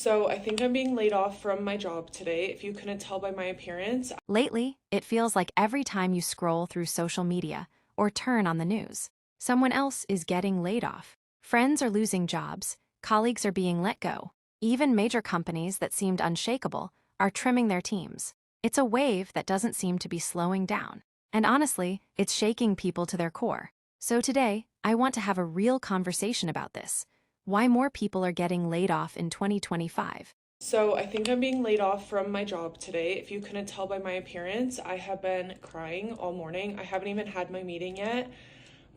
So I think I'm being laid off from my job today, if you couldn't tell by my appearance. Lately, it feels like every time you scroll through social media or turn on the news, someone else is getting laid off. Friends are losing jobs, colleagues are being let go. Even major companies that seemed unshakable are trimming their teams. It's a wave that doesn't seem to be slowing down. And honestly, it's shaking people to their core. So today, I want to have a real conversation about this. Why more people are getting laid off in 2025. So I think I'm being laid off from my job today. If you couldn't tell by my appearance, I have been crying all morning. I haven't even had my meeting yet,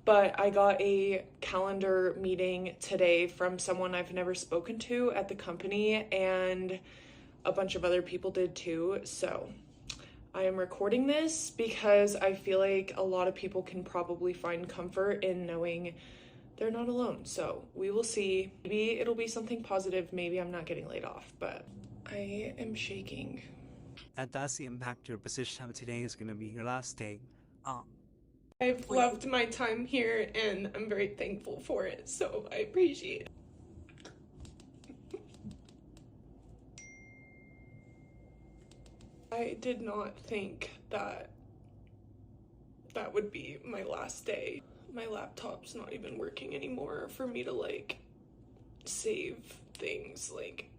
but I got a calendar meeting today from someone I've never spoken to at the company, and a bunch of other people did too. So I am recording this because I feel like a lot of people can probably find comfort in knowing they're not alone. So we will see. Maybe it'll be something positive. Maybe I'm not getting laid off, but I am shaking. That does impact your position. Today is going to be your last day. Um, I've loved my time here and I'm very thankful for it. So I appreciate it. I did not think that that would be my last day. My laptop's not even working anymore for me to like save things. Like,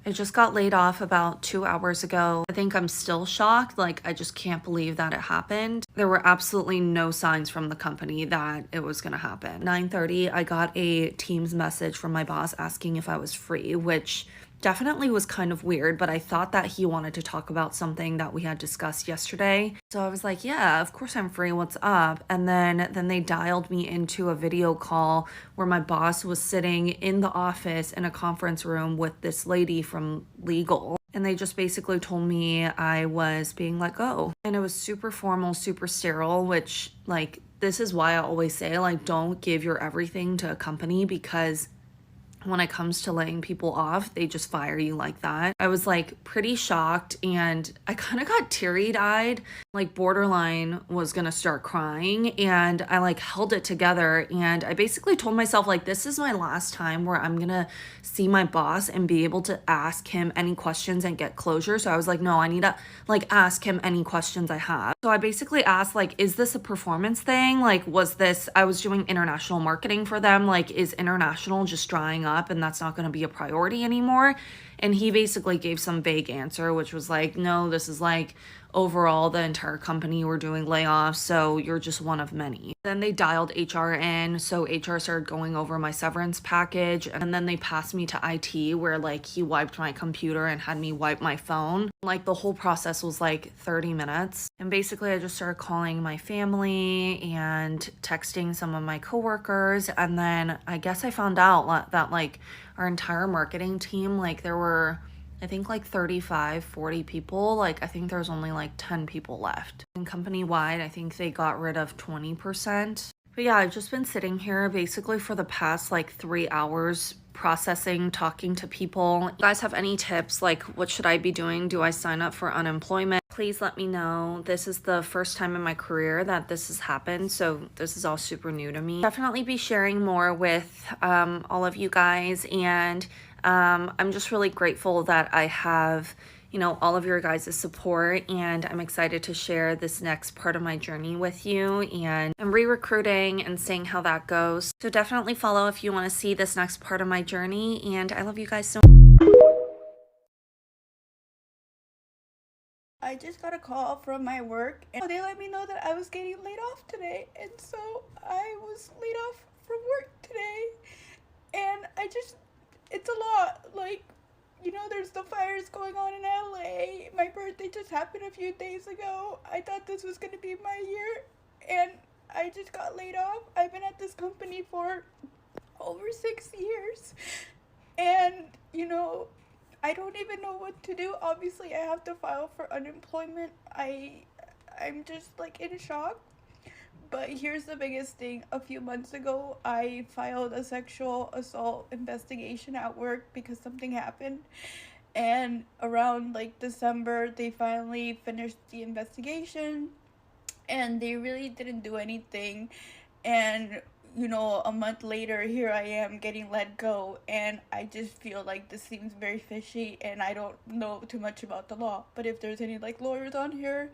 I just got laid off about 2 hours ago. I think I'm still shocked. Like, I just can't believe that it happened. There were absolutely no signs from the company that it was gonna happen. 9:30, I got a Teams message from my boss asking if I was free, which definitely was kind of weird, but I thought that he wanted to talk about something that we had discussed yesterday. So I was like, yeah, of course I'm free. What's up? And then they dialed me into a video call where my boss was sitting in the office in a conference room with this lady from legal. And they just basically told me I was being let go. And it was super formal, super sterile, which, like, this is why I always say, like, don't give your everything to a company, because when it comes to laying people off, they just fire you like that. I was like pretty shocked, and I kind of got teary-eyed, like borderline was gonna start crying, and I like held it together, and I basically told myself, like, this is my last time where I'm gonna see my boss and be able to ask him any questions and get closure. So I was like, no, I need to like ask him any questions I have. So I basically asked, like, is this a performance thing? Like, was this, I was doing international marketing for them, like, is international just drying up and that's not going to be a priority anymore? And he basically gave some vague answer, which was like, no, this is like overall the entire company, we're doing layoffs, so you're just one of many. Then they dialed HR in, so HR started going over my severance package, and then they passed me to IT, where like he wiped my computer and had me wipe my phone. Like, the whole process was like 30 minutes. And basically I just started calling my family and texting some of my coworkers, and then I guess I found out that like our entire marketing team, like there were, I think, like 35, 40 people. Like, I think there's only like 10 people left. And company-wide, I think they got rid of 20%. But yeah, I've just been sitting here basically for the past like 3 hours processing, talking to people. You guys have any tips? Like, what should I be doing? Do I sign up for unemployment? Please let me know. This is the first time in my career that this has happened, so this is all super new to me. Definitely be sharing more with all of you guys, and I'm just really grateful that I have, you know, all of your guys' support, and I'm excited to share this next part of my journey with you. And I'm re-recruiting and seeing how that goes. So definitely follow if you want to see this next part of my journey, and I love you guys so much. I just got a call from my work and they let me know that I was getting laid off today. And so I was laid off from work today. And it's a lot. Like, you know, there's the fires going on in LA. My birthday just happened a few days ago. I thought this was going to be my year. And I just got laid off. I've been at this company for over 6 years. And, you know, I don't even know what to do. Obviously, I have to file for unemployment. I'm just like in shock. But here's the biggest thing. A few months ago, I filed a sexual assault investigation at work because something happened. And around like December, they finally finished the investigation. and they really didn't do anything. And you know, a month later, here I am getting let go, and I just feel like this seems very fishy, and I don't know too much about the law. But if there's any like lawyers on here,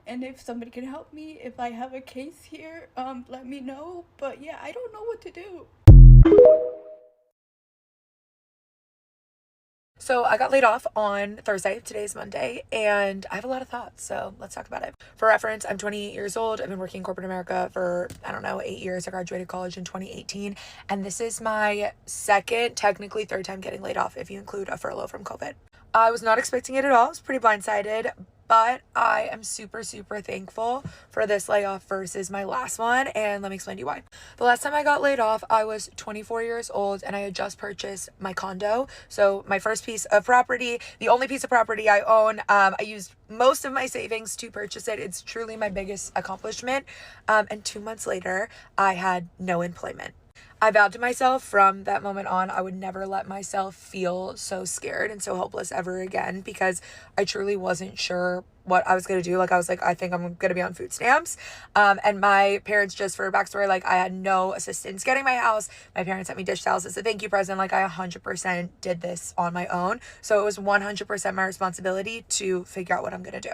and if somebody can help me, if I have a case here, let me know. But yeah, I don't know what to do. So I got laid off on Thursday. Today's Monday, and I have a lot of thoughts, so let's talk about it. For reference, I'm 28 years old. I've been working in corporate America for, 8 years. I graduated college in 2018, and this is my second, technically third time getting laid off if you include a furlough from COVID. I was not expecting it at all. I was pretty blindsided, but I am super, super thankful for this layoff versus my last one, and let me explain to you why. The last time I got laid off, I was 24 years old, and I had just purchased my condo. So my first piece of property, the only piece of property I own. I used most of my savings to purchase it. It's truly my biggest accomplishment. And 2 months later, I had no employment. I vowed to myself from that moment on, I would never let myself feel so scared and so hopeless ever again, because I truly wasn't sure what I was going to do. Like, I was like, I think I'm going to be on food stamps. And my parents, just for a backstory, like, I had no assistance getting my house. My parents sent me dish towels as a thank you present. Like, I 100% did this on my own. So it was 100% my responsibility to figure out what I'm going to do.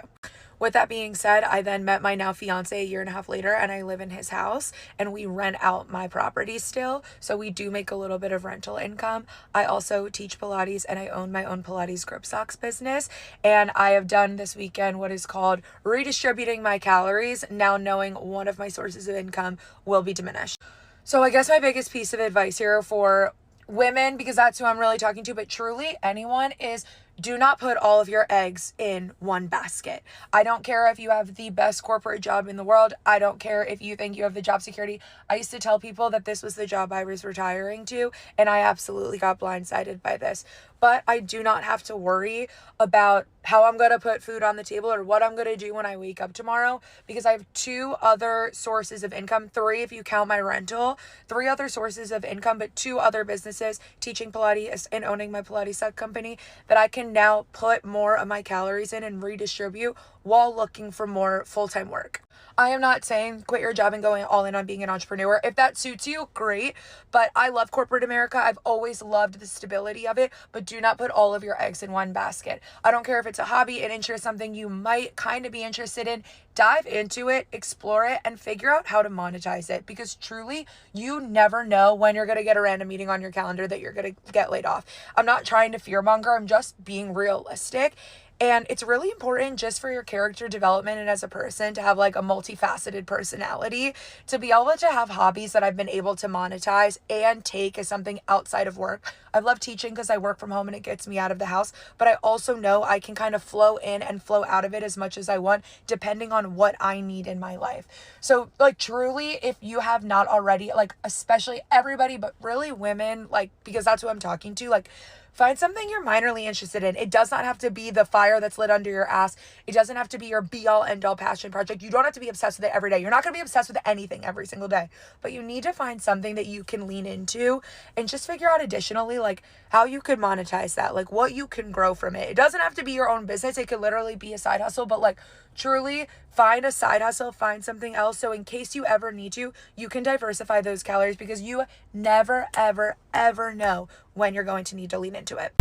With that being said, I then met my now fiance a year and a half later, and I live in his house, and we rent out my property still. So we do make a little bit of rental income. I also teach Pilates, and I own my own Pilates grip socks business. And I have done this weekend what is called redistributing my calories, now knowing one of my sources of income will be diminished. So I guess my biggest piece of advice here for women, because that's who I'm really talking to, but truly anyone, is do not put all of your eggs in one basket. I don't care if you have the best corporate job in the world. I don't care if you think you have the job security. I used to tell people that this was the job I was retiring to, and I absolutely got blindsided by this. But I do not have to worry about how I'm going to put food on the table or what I'm going to do when I wake up tomorrow, because I have 2 other sources of income, 3 if you count my rental, 3 other sources of income, but 2 other businesses, teaching Pilates and owning my Pilates sub company, that I can now put more of my calories in and redistribute while looking for more full-time work. I am not saying quit your job and going all in on being an entrepreneur. If that suits you, great. But I love corporate America. I've always loved the stability of it, but do not put all of your eggs in one basket. I don't care if it's a hobby, an interest, something you might kind of be interested in. Dive into it, explore it, and figure out how to monetize it, because truly, you never know when you're going to get a random meeting on your calendar that you're going to get laid off. I'm not trying to fearmonger. I'm just being realistic. And it's really important just for your character development and as a person to have like a multifaceted personality, to be able to have hobbies that I've been able to monetize and take as something outside of work. I love teaching because I work from home and it gets me out of the house, but I also know I can kind of flow in and flow out of it as much as I want, depending on what I need in my life. So like, truly, if you have not already, like, especially everybody, but really women, like, because that's who I'm talking to, like, find something you're minorly interested in. It does not have to be the fire that's lit under your ass. It doesn't have to be your be-all, end-all passion project. You don't have to be obsessed with it every day. You're not going to be obsessed with anything every single day. But you need to find something that you can lean into and just figure out additionally, like, how you could monetize that, like, what you can grow from it. It doesn't have to be your own business. It could literally be a side hustle, but, like, truly find a side hustle, find something else. So in case you ever need to, you can diversify those calories, because you never, ever, ever know when you're going to need to lean into it.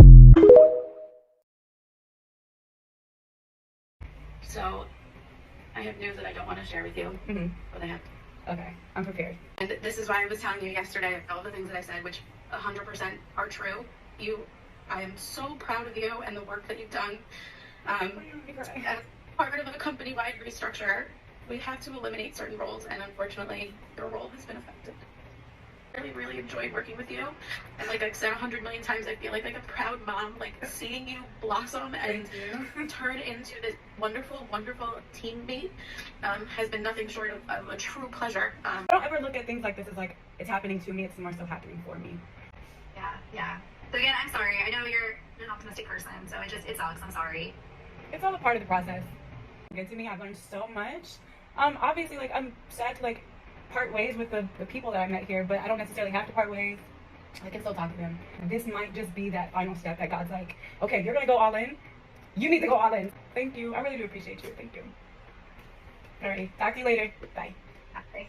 So I have news that I don't want to share with you, but I have to. Okay, I'm prepared. And this is why I was telling you yesterday all the things that I said, which 100% are true. I am so proud of you and the work that you've done. As part of a company-wide restructure, we have to eliminate certain roles, and unfortunately, your role has been affected. I really, really enjoyed working with you, and like I've said 100 million times, I feel like a proud mom, like seeing you blossom and turn into this wonderful, wonderful teammate has been nothing short of a true pleasure. I don't ever look at things like this as like it's happening to me. It's more so happening for me. Yeah. So again, I'm sorry. I know you're an optimistic person, so it sucks. I'm sorry. It's all a part of the process. Good to me. I've learned so much. Obviously, like, I'm sad to like part ways with the people that I met here, but I don't necessarily have to part ways. I can still talk to them. This might just be that final step that God's like, okay, you're gonna go all in. You need to go all in. Thank you. I really do appreciate you. Thank you. All right. Talk to you later. Bye. Bye.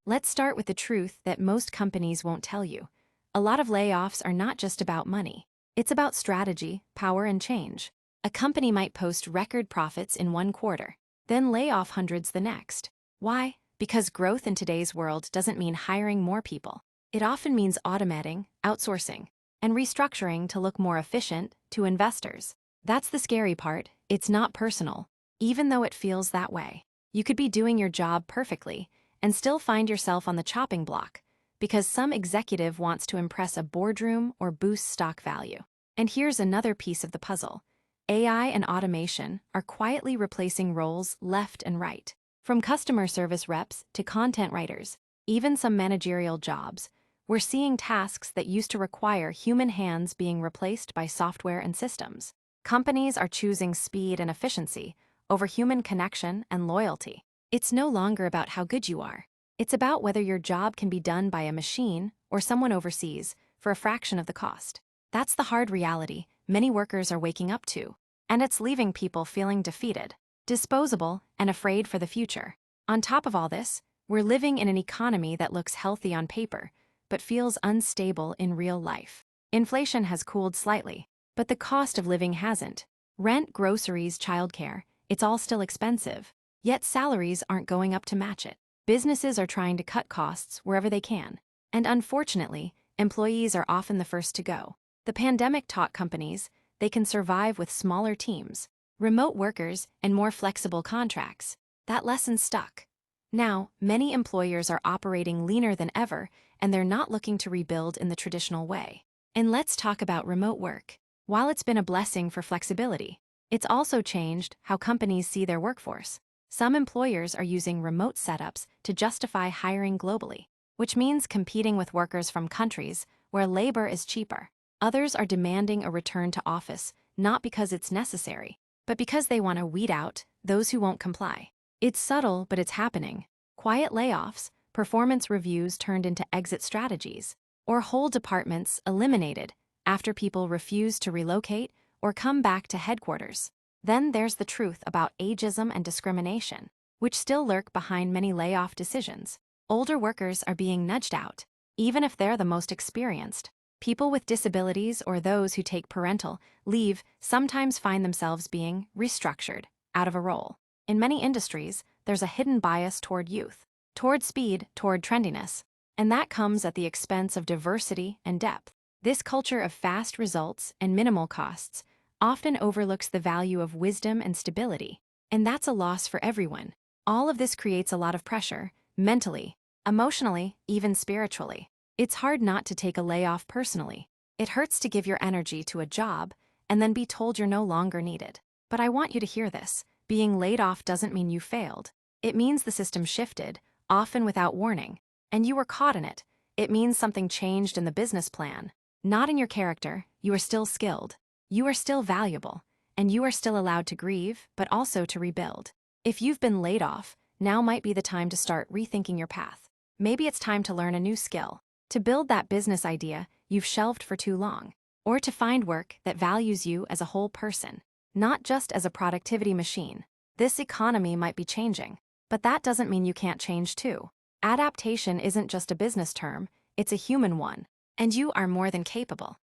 Let's start with the truth that most companies won't tell you. A lot of layoffs are not just about money. It's about strategy, power, and change. A company might post record profits in one quarter, then lay off hundreds the next. Why? Because growth in today's world doesn't mean hiring more people. It often means automating, outsourcing, and restructuring to look more efficient to investors. That's the scary part. It's not personal, even though it feels that way. You could be doing your job perfectly and still find yourself on the chopping block because some executive wants to impress a boardroom or boost stock value. And here's another piece of the puzzle. AI and automation are quietly replacing roles left and right. From customer service reps to content writers, even some managerial jobs, we're seeing tasks that used to require human hands being replaced by software and systems. Companies are choosing speed and efficiency over human connection and loyalty. It's no longer about how good you are. It's about whether your job can be done by a machine or someone overseas for a fraction of the cost. That's the hard reality many workers are waking up to, and it's leaving people feeling defeated, disposable, and afraid for the future. On top of all this, we're living in an economy that looks healthy on paper, but feels unstable in real life. Inflation has cooled slightly, but the cost of living hasn't. Rent, groceries, childcare, it's all still expensive. Yet salaries aren't going up to match it. Businesses are trying to cut costs wherever they can. And unfortunately, employees are often the first to go. The pandemic taught companies they can survive with smaller teams, remote workers, and more flexible contracts. That lesson stuck. Now, many employers are operating leaner than ever, and they're not looking to rebuild in the traditional way. And let's talk about remote work. While it's been a blessing for flexibility, it's also changed how companies see their workforce. Some employers are using remote setups to justify hiring globally, which means competing with workers from countries where labor is cheaper. Others are demanding a return to office, not because it's necessary, but because they want to weed out those who won't comply. It's subtle, but it's happening. Quiet layoffs, performance reviews turned into exit strategies, or whole departments eliminated after people refuse to relocate or come back to headquarters. Then there's the truth about ageism and discrimination, which still lurk behind many layoff decisions. Older workers are being nudged out, even if they're the most experienced. People with disabilities or those who take parental leave sometimes find themselves being restructured out of a role. In many industries, there's a hidden bias toward youth, toward speed, toward trendiness, and that comes at the expense of diversity and depth. This culture of fast results and minimal costs often overlooks the value of wisdom and stability, and that's a loss for everyone. All of this creates a lot of pressure, mentally, emotionally, even spiritually. It's hard not to take a layoff personally. It hurts to give your energy to a job and then be told you're no longer needed. But I want you to hear this. Being laid off doesn't mean you failed. It means the system shifted, often without warning, and you were caught in it. It means something changed in the business plan, not in your character. You are still skilled. You are still valuable, and you are still allowed to grieve, but also to rebuild. If you've been laid off, now might be the time to start rethinking your path. Maybe it's time to learn a new skill, to build that business idea you've shelved for too long, or to find work that values you as a whole person, not just as a productivity machine. This economy might be changing, but that doesn't mean you can't change too. Adaptation isn't just a business term, it's a human one, and you are more than capable.